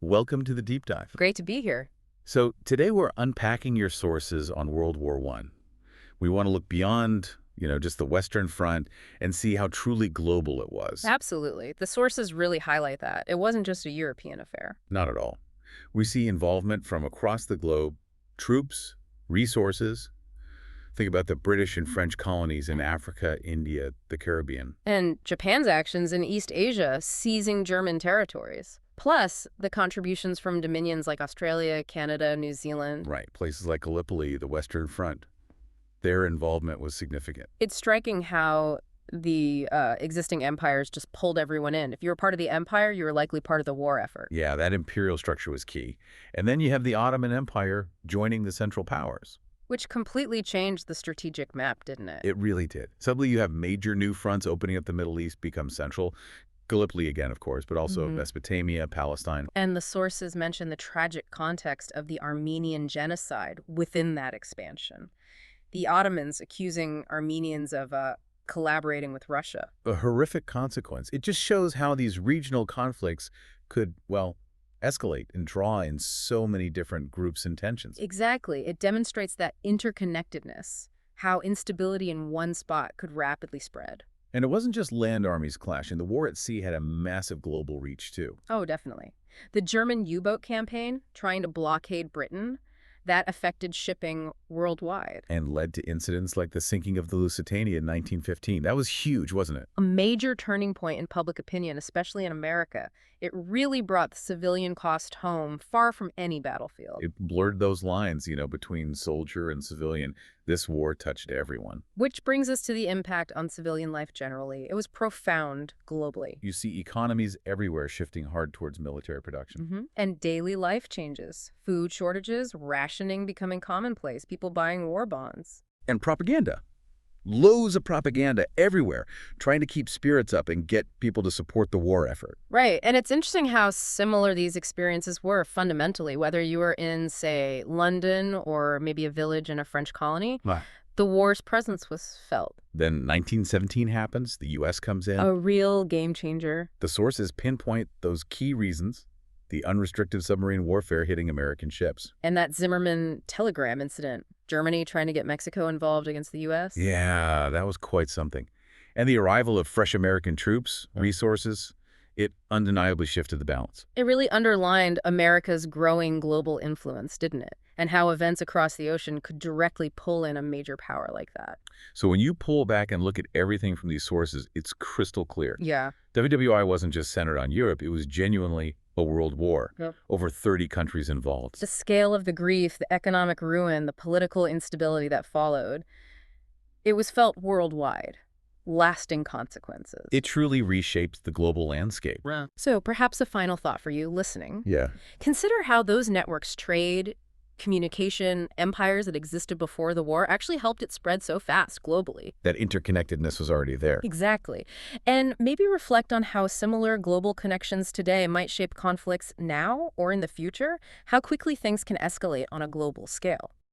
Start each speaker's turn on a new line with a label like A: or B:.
A: Welcome to the deep dive.
B: Great to be here.
A: So today we're unpacking your sources on World War I. We want to look beyond, just the Western Front and see how truly global it was.
B: Absolutely. The sources really highlight that. It wasn't just a European affair.
A: Not at all. We see involvement from across the globe, troops, resources. Think about the British and French colonies in Africa, India, the Caribbean.
B: And Japan's actions in East Asia, seizing German territories. Plus, the contributions from dominions like Australia, Canada, New Zealand.
A: Right, places like Gallipoli, the Western Front. Their involvement was significant.
B: It's striking how the existing empires just pulled everyone in. If you were part of the empire, you were likely part of the war effort.
A: Yeah, that imperial structure was key. And then you have the Ottoman Empire joining the Central Powers.
B: Which completely changed the strategic map, didn't it?
A: It really did. Suddenly you have major new fronts opening up the Middle East become central. Gallipoli again, of course, but also Mesopotamia, Palestine.
B: And the sources mention the tragic context of the Armenian Genocide within that expansion. The Ottomans accusing Armenians of collaborating with Russia.
A: A horrific consequence. It just shows how these regional conflicts could, escalate and draw in so many different groups and tensions.
B: Exactly. It demonstrates that interconnectedness, how instability in one spot could rapidly spread.
A: And it wasn't just land armies clashing. The war at sea had a massive global reach, too.
B: Oh, definitely. The German U-boat campaign, trying to blockade Britain, that affected shipping worldwide.
A: And led to incidents like the sinking of the Lusitania in 1915. That was huge, wasn't it?
B: A major turning point in public opinion, especially in America. It really brought the civilian cost home far from any battlefield.
A: It blurred those lines, between soldier and civilian. This war touched everyone.
B: Which brings us to the impact on civilian life generally. It was profound globally.
A: You see economies everywhere shifting hard towards military production.
B: And daily life changes. Food shortages, rationing becoming commonplace, people buying war bonds.
A: And propaganda. Loads of propaganda everywhere, trying to keep spirits up and get people to support the war effort.
B: Right. And it's interesting how similar these experiences were fundamentally, whether you were in, say, London or maybe a village in a French colony.
A: Right.
B: The war's presence was felt.
A: Then 1917 happens, the U.S. comes in.
B: A real game changer.
A: The sources pinpoint those key reasons, the unrestricted submarine warfare hitting American ships.
B: And that Zimmerman telegram incident, Germany trying to get Mexico involved against the U.S.?
A: Yeah, that was quite something. And the arrival of fresh American troops, resources, it undeniably shifted the balance.
B: It really underlined America's growing global influence, didn't it? And how events across the ocean could directly pull in a major power like that.
A: So when you pull back and look at everything from these sources, it's crystal clear.
B: Yeah.
A: WWI wasn't just centered on Europe, it was genuinely a world war.
B: Yep.
A: Over 30 countries involved.
B: The scale of the grief, the economic ruin, the political instability that followed, it was felt worldwide. Lasting consequences.
A: It truly reshaped the global landscape.
B: Right. So perhaps a final thought for you listening.
A: Yeah.
B: Consider how those networks, trade, communication, empires that existed before the war actually helped it spread so fast globally.
A: That interconnectedness was already there.
B: Exactly. And maybe reflect on how similar global connections today might shape conflicts now or in the future, how quickly things can escalate on a global scale.